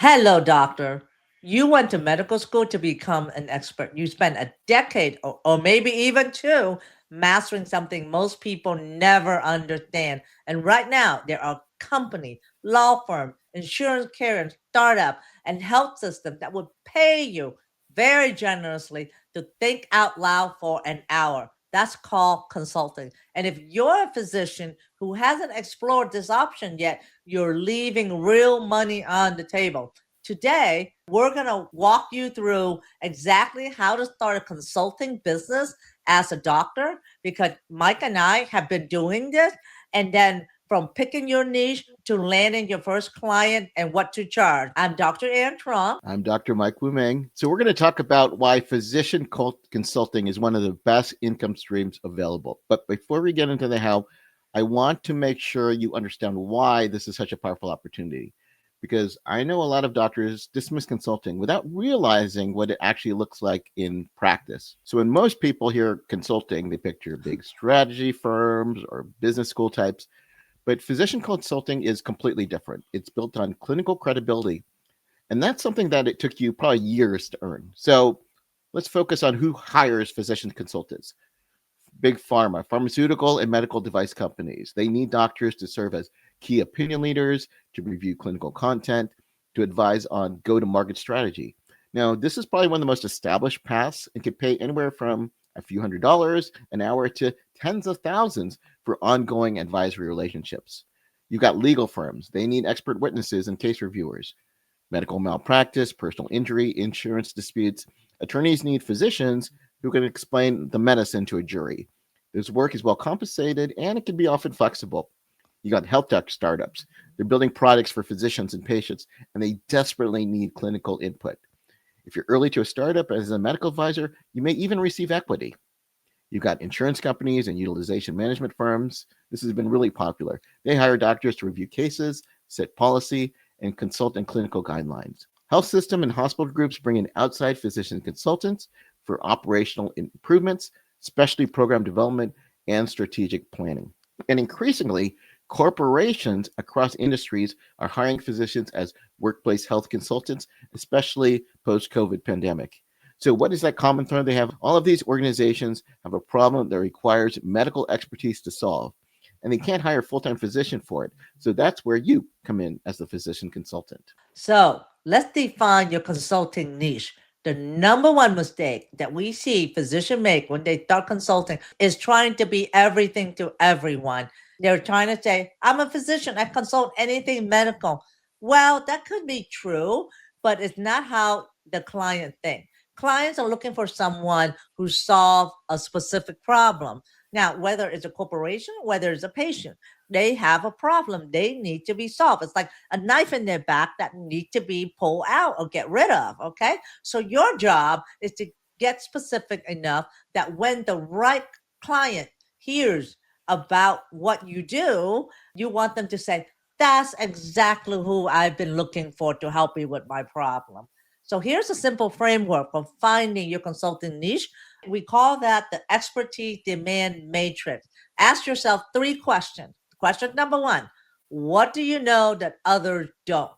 Hello, doctor. You went to medical school to become an expert. You spent a decade or maybe even two mastering something most people never understand. And right now, there are company, law firm, insurance carriers, startup, and health system that would pay you very generously to think out loud for an hour. That's called consulting. And if you're a physician who hasn't explored this option yet, you're leaving real money on the table. Today, we're going to walk you through exactly how to start a consulting business as a doctor because Mike and I have been doing this. And then from picking your niche to landing your first client and what to charge. I'm Dr. Aaron Trump. I'm Dr. Mike Wumeng. So, we're going to talk about why physician consulting is one of the best income streams available. But before we get into the how, I want to make sure you understand why this is such a powerful opportunity. Because I know a lot of doctors dismiss consulting without realizing what it actually looks like in practice. So, when most people hear consulting, they picture big strategy firms or business school types. But physician consulting is completely different. It's built on clinical credibility, and that's something that it took you probably years to earn. So let's focus on who hires physician consultants. Big pharma, pharmaceutical and medical device companies. They need doctors to serve as key opinion leaders, to review clinical content, to advise on go to market strategy. Now, this is probably one of the most established paths and can pay anywhere from a few $100s an hour to tens of thousands for ongoing advisory relationships. You've got legal firms, they need expert witnesses and case reviewers. Medical malpractice, personal injury, insurance disputes. Attorneys need physicians who can explain the medicine to a jury. This work is well compensated and it can be often flexible. You got health tech startups. They're building products for physicians and patients, and they desperately need clinical input. If you're early to a startup as a medical advisor, you may even receive equity. You've got insurance companies and utilization management firms. This has been really popular. They hire doctors to review cases, set policy, and consult on clinical guidelines. Health system and hospital groups bring in outside physician consultants for operational improvements, specialty program development, and strategic planning. And increasingly, corporations across industries are hiring physicians as workplace health consultants, especially post-COVID pandemic. So what is that common thread they have? All of these organizations have a problem that requires medical expertise to solve, and they can't hire a full-time physician for it. So that's where you come in as the physician consultant. So let's define your consulting niche. The number one mistake that we see physicians make when they start consulting is trying to be everything to everyone. They're trying to say, I'm a physician, I consult anything medical. Well, that could be true, but it's not how the client thinks. Clients are looking for someone who solves a specific problem. Now, whether it's a corporation, whether it's a patient, they have a problem. They need to be solved. It's like a knife in their back that need to be pulled out or get rid of. Okay. So your job is to get specific enough that when the right client hears about what you do, you want them to say, that's exactly who I've been looking for to help me with my problem. So here's a simple framework for finding your consulting niche. We call that the expertise demand matrix. Ask yourself three questions. Question number one, what do you know that others don't?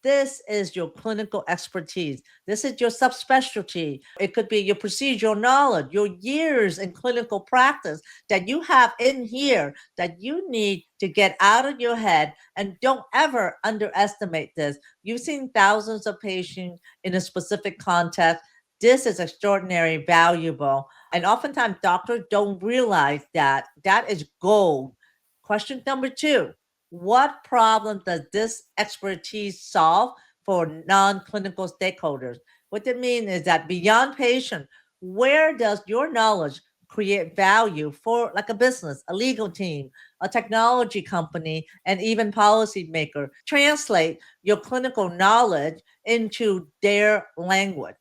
This is your clinical expertise. This is your subspecialty. It could be your procedural knowledge, your years in clinical practice that you have in here that you need to get out of your head. And don't ever underestimate this. You've seen thousands of patients in a specific context. This is extraordinary, valuable. And oftentimes doctors don't realize that that is gold. Question number two, what problem does this expertise solve for non-clinical stakeholders? What that means is that beyond patient, where does your knowledge create value for like a business, a legal team, a technology company, and even policymaker? Translate your clinical knowledge into their language.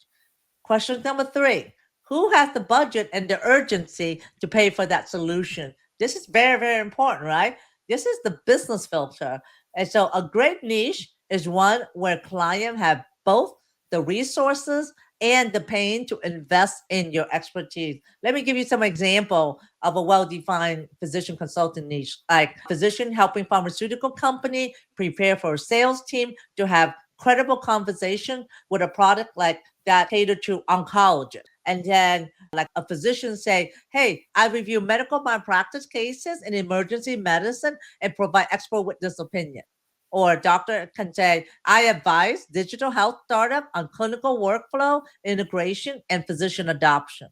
Question number three, who has the budget and the urgency to pay for that solution? This is very, very important, right? This is the business filter. And so a great niche is one where clients have both the resources and the pain to invest in your expertise. Let me give you some example of a well-defined physician consulting niche, like physician helping pharmaceutical company prepare for a sales team to have credible conversation with a product like that catered to oncologists. And then like a physician say, hey, I review medical malpractice cases in emergency medicine and provide expert witness opinion. Or a doctor can say, I advise digital health startup on clinical workflow, integration, and physician adoption.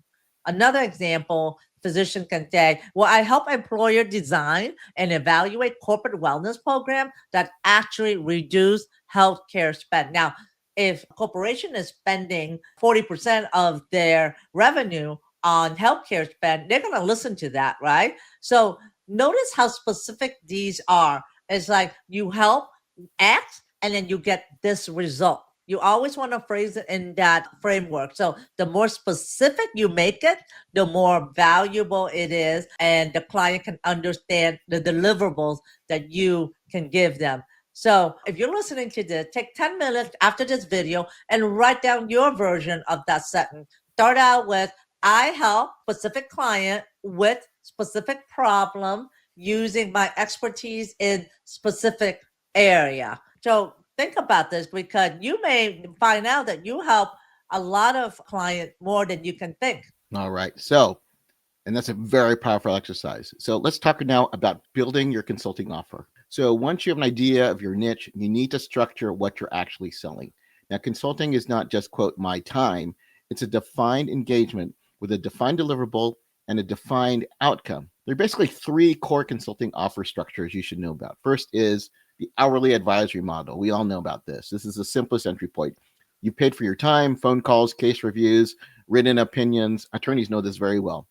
Another example, physician can say, well, I help employer design and evaluate corporate wellness program that actually reduce healthcare spend. Now, if a corporation is spending 40% of their revenue on healthcare spend, they're going to listen to that, right? So notice how specific these are. It's like you help X and then you get this result. You always want to phrase it in that framework. So the more specific you make it, the more valuable it is, and the client can understand the deliverables that you can give them. So if you're listening to this, take 10 minutes after this video and write down your version of that sentence. Start out with, I help specific client with specific problem using my expertise in specific area. So think about this, because you may find out that you help a lot of clients more than you can think. All right. So, and that's a very powerful exercise. So let's talk now about building your consulting offer. So once you have an idea of your niche, you need to structure what you're actually selling. Now, consulting is not just, quote, my time. It's a defined engagement with a defined deliverable and a defined outcome. There are basically three core consulting offer structures you should know about. First is the hourly advisory model. We all know about this. This is the simplest entry point. You paid for your time, phone calls, case reviews, written opinions. Attorneys know this very well.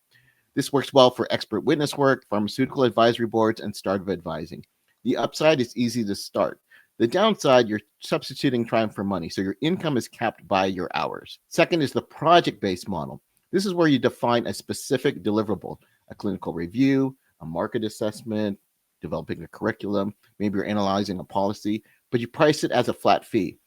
This works well for expert witness work, pharmaceutical advisory boards, and startup advising. The upside is easy to start. The downside, you're substituting time for money, so your income is capped by your hours. Second is the project-based model. This is where you define a specific deliverable, a clinical review, a market assessment, developing a curriculum, maybe you're analyzing a policy, but you price it as a flat fee.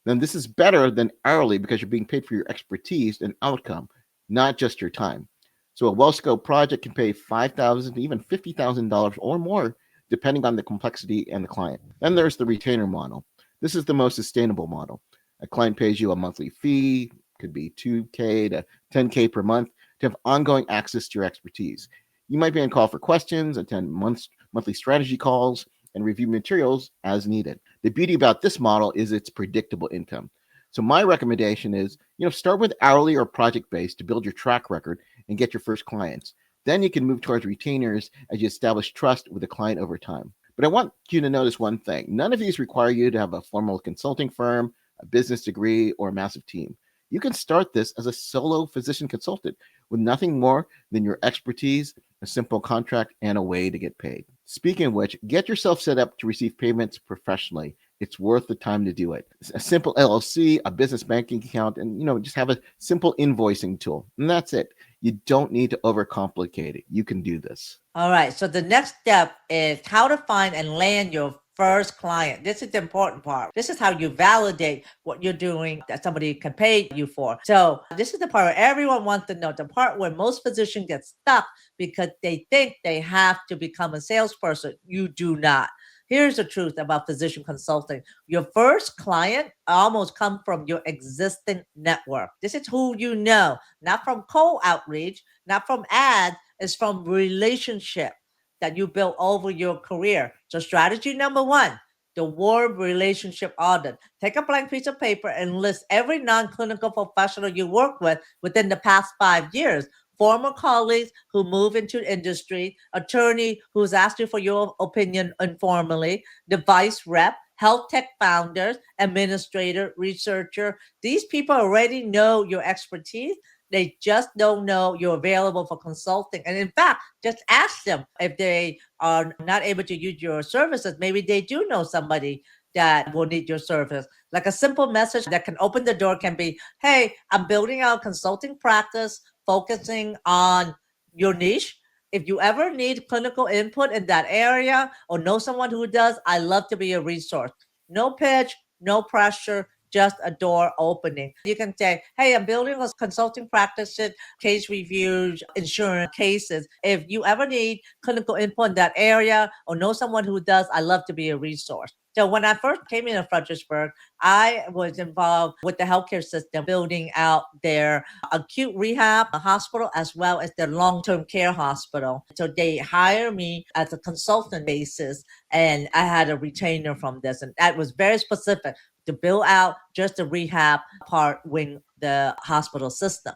Then this is better than hourly because you're being paid for your expertise and outcome, not just your time. So a well-scoped project can pay $5,000 to even $50,000 or more, depending on the complexity and the client. Then there's the retainer model. This is the most sustainable model. A client pays you a monthly fee, could be $2K to $10K per month, to have ongoing access to your expertise. You might be on call for questions, attend monthly strategy calls, and review materials as needed. The beauty about this model is its predictable income. So my recommendation is, start with hourly or project-based to build your track record and get your first clients. Then you can move towards retainers as you establish trust with the client over time. But I want you to notice one thing. None of these require you to have a formal consulting firm, a business degree, or a massive team. You can start this as a solo physician consultant with nothing more than your expertise, a simple contract, and a way to get paid. Speaking of which, get yourself set up to receive payments professionally. It's worth the time to do it. A simple LLC, a business banking account, and just have a simple invoicing tool. And that's it. You don't need to overcomplicate it. You can do this. All right. So the next step is how to find and land your first client. This is the important part. This is how you validate what you're doing that somebody can pay you for. So this is the part where everyone wants to know, the part where most physicians get stuck because they think they have to become a salesperson. You do not. Here's the truth about physician consulting. Your first client almost comes from your existing network. This is who you know, not from cold outreach, not from ads, it's from relationship that you built over your career. So strategy number one, the warm relationship audit. Take a blank piece of paper and list every non-clinical professional you work with within the past 5 years. Former colleagues who move into industry, attorney who's asked you for your opinion informally, device rep, health tech founders, administrator, researcher. These people already know your expertise. They just don't know you're available for consulting. And in fact, just ask them if they are not able to use your services. Maybe they do know somebody that will need your service. Like a simple message that can open the door can be, hey, I'm building out a consulting practice focusing on your niche. If you ever need clinical input in that area or know someone who does, I love to be a resource. No pitch, no pressure, just a door opening. You can say, hey, I'm building a consulting practice, case reviews, insurance cases. If you ever need clinical input in that area or know someone who does, I love to be a resource. So when I first came into Fredericksburg, I was involved with the healthcare system building out their acute rehab hospital as well as their long-term care hospital. So they hired me as a consultant basis, and I had a retainer from this, and that was very specific to build out just the rehab part wing the hospital system.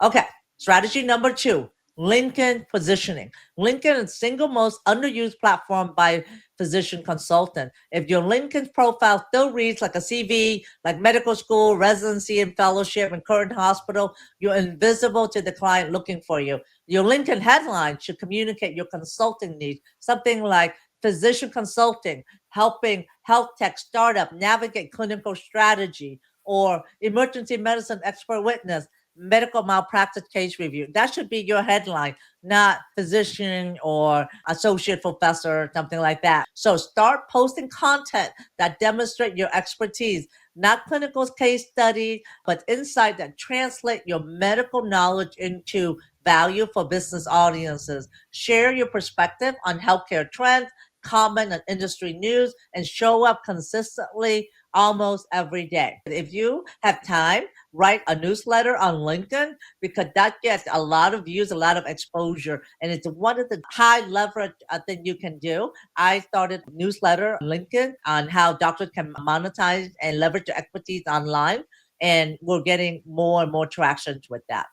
Okay, strategy number 2. LinkedIn positioning. LinkedIn is the single most underused platform by physician consultant. If your LinkedIn profile still reads like a CV, like medical school, residency and fellowship and current hospital, you're invisible to the client looking for you. Your LinkedIn headline should communicate your consulting needs. Something like physician consulting, helping health tech startup navigate clinical strategy, or emergency medicine expert witness, medical malpractice case review. That should be your headline, not physician or associate professor, something like that. So start posting content that demonstrate your expertise, not clinical case study, but insight that translate your medical knowledge into value for business audiences. Share your perspective on healthcare trends, comment on industry news, and show up consistently almost every day. If you have time, write a newsletter on LinkedIn because that gets a lot of views, a lot of exposure, and it's one of the high leverage thing you can do. I started a newsletter on LinkedIn on how doctors can monetize and leverage their expertise online, and we're getting more and more traction with that.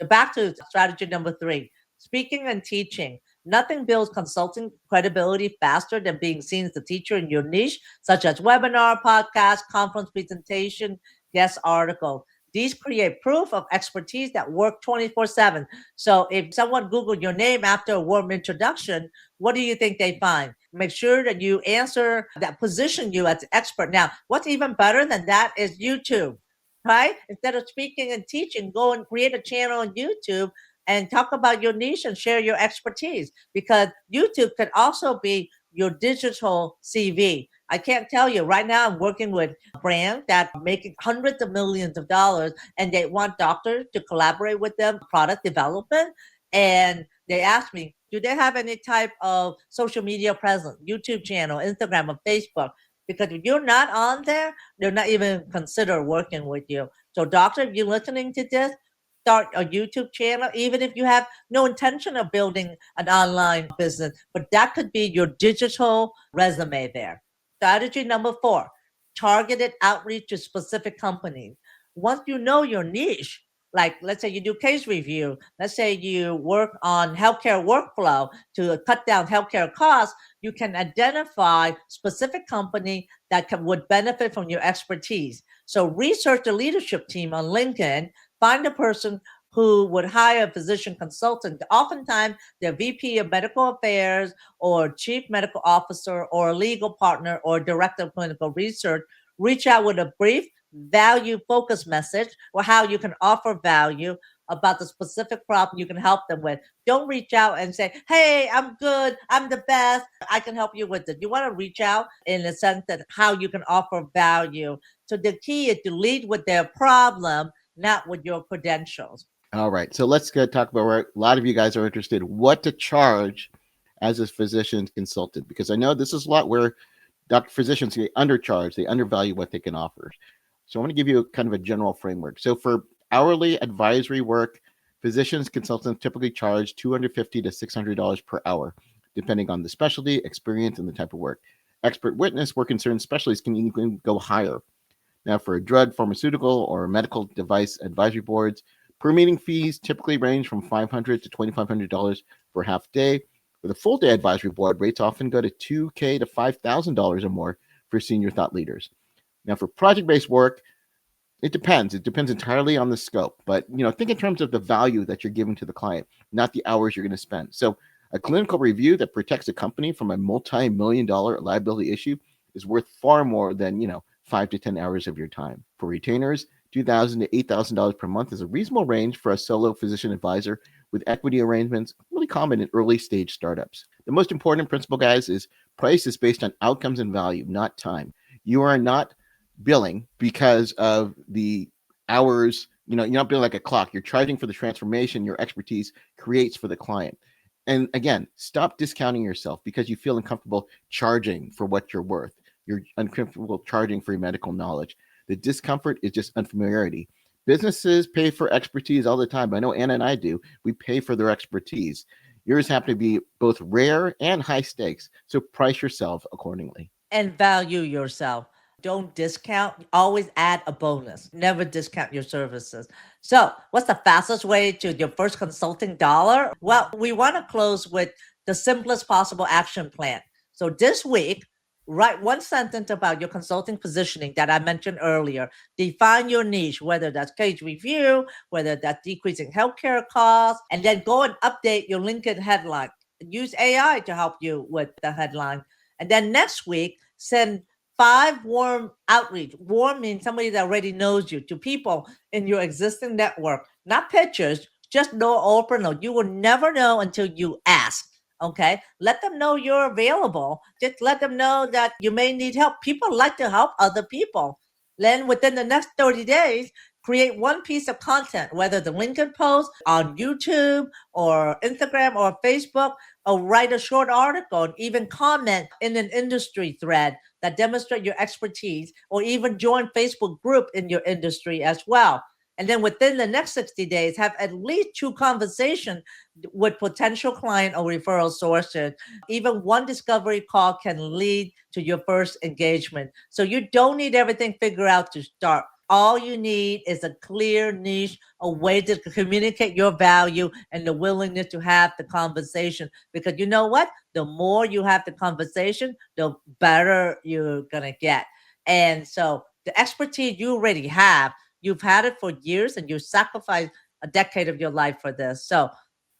Back to strategy number 3, speaking and teaching. Nothing builds consulting credibility faster than being seen as a teacher in your niche, such as webinar, podcast, conference presentation, guest article. These create proof of expertise that work 24/7. So if someone Googled your name after a warm introduction, what do you think they find? Make sure that you answer that position you as an expert. Now, what's even better than that is YouTube, right? Instead of speaking and teaching, go and create a channel on YouTube and talk about your niche and share your expertise, because YouTube could also be your digital CV. I can't tell you right now, I'm working with a brand that making hundreds of millions of dollars, and they want doctors to collaborate with them, product development. And they asked me, do they have any type of social media presence, YouTube channel, Instagram, or Facebook? Because if you're not on there, they're not even consider working with you. So, doctor, if you're listening to this, start a YouTube channel, even if you have no intention of building an online business, but that could be your digital resume there. Strategy number 4, targeted outreach to specific companies. Once you know your niche, like let's say you do case review, let's say you work on healthcare workflow to cut down healthcare costs, you can identify specific company that would benefit from your expertise. So research the leadership team on LinkedIn, find a person who would hire a physician consultant. Oftentimes, they're VP of medical affairs or chief medical officer or legal partner or director of clinical research. Reach out with a brief value focused message or how you can offer value about the specific problem you can help them with. Don't reach out and say, hey, I'm good, I'm the best, I can help you with it. You want to reach out in the sense that how you can offer value. So the key is to lead with their problem, not with your credentials. All right. So let's go talk about where a lot of you guys are interested, what to charge as a physician consultant, because I know this is a lot where doctor physicians, they undercharge, they undervalue what they can offer. So I want to give you kind of a general framework. So for hourly advisory work, physicians consultants typically charge $250 to $600 per hour, depending on the specialty, experience, and the type of work. Expert witness work concerned specialties can even go higher. Now, for a drug, pharmaceutical, or medical device advisory boards, per meeting fees typically range from $500 to $2,500 for a half day. With a full day advisory board, rates often go to $2,000 to $5,000 or more for senior thought leaders. Now, for project-based work, it depends. It depends entirely on the scope. But think in terms of the value that you're giving to the client, not the hours you're going to spend. So, a clinical review that protects a company from a multi-million-dollar liability issue is worth far more than 5 to 10 hours of your time. For retainers, $2,000 to $8,000 per month is a reasonable range for a solo physician advisor, with equity arrangements really common in early stage startups. The most important principle, guys, is price is based on outcomes and value, not time. You are not billing because of the hours. You're not billing like a clock. You're charging for the transformation your expertise creates for the client. And again, stop discounting yourself because you feel uncomfortable charging for what you're worth. You're uncomfortable charging for your medical knowledge. The discomfort is just unfamiliarity. Businesses pay for expertise all the time. I know Anna and I do. We pay for their expertise. Yours happen to be both rare and high stakes. So price yourself accordingly. And value yourself. Don't discount, always add a bonus. Never discount your services. So, what's the fastest way to your first consulting dollar? Well, we want to close with the simplest possible action plan. So, this week, write one sentence about your consulting positioning that I mentioned earlier. Define your niche, whether that's case review, whether that's decreasing healthcare costs, and then go and update your LinkedIn headline. Use AI to help you with the headline. And then next week, send 5 warm outreach. Warm means somebody that already knows you, to people in your existing network, not pictures, just no opener. You will never know until you ask. Okay. Let them know you're available. Just let them know that you may need help. People like to help other people. Then within the next 30 days, create one piece of content, whether the LinkedIn post on YouTube or Instagram or Facebook, or write a short article and even comment in an industry thread that demonstrate your expertise, or even join Facebook group in your industry as well. And then within the next 60 days, have at least 2 conversations with potential client or referral sources. Even one discovery call can lead to your first engagement. So you don't need everything figured out to start. All you need is a clear niche, a way to communicate your value, and the willingness to have the conversation. Because you know what? The more you have the conversation, the better you're going to get. And so the expertise you already have, you've had it for years and you sacrificed a decade of your life for this. So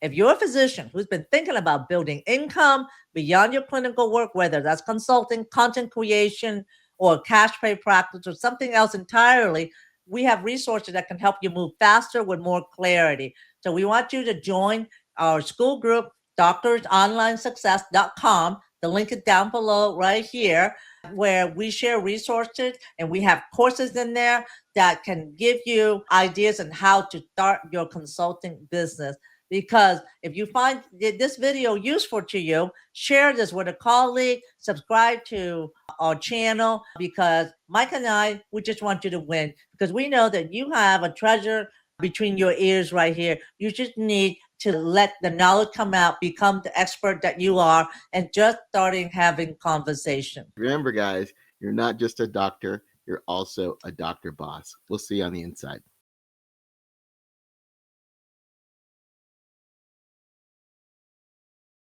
if you're a physician who's been thinking about building income beyond your clinical work, whether that's consulting, content creation, or cash pay practice, or something else entirely, we have resources that can help you move faster with more clarity. So we want you to join our school group, doctorsonlinesuccess.com. The link is down below right here, where we share resources and we have courses in there that can give you ideas on how to start your consulting business. Because if you find this video useful to you, share this with a colleague, subscribe to our channel, because Mike and I, we just want you to win, because we know that you have a treasure between your ears right here. You just need to let the knowledge come out, become the expert that you are, and just starting having conversation. Remember, guys, you're not just a doctor, you're also a doctor boss. We'll see you on the inside.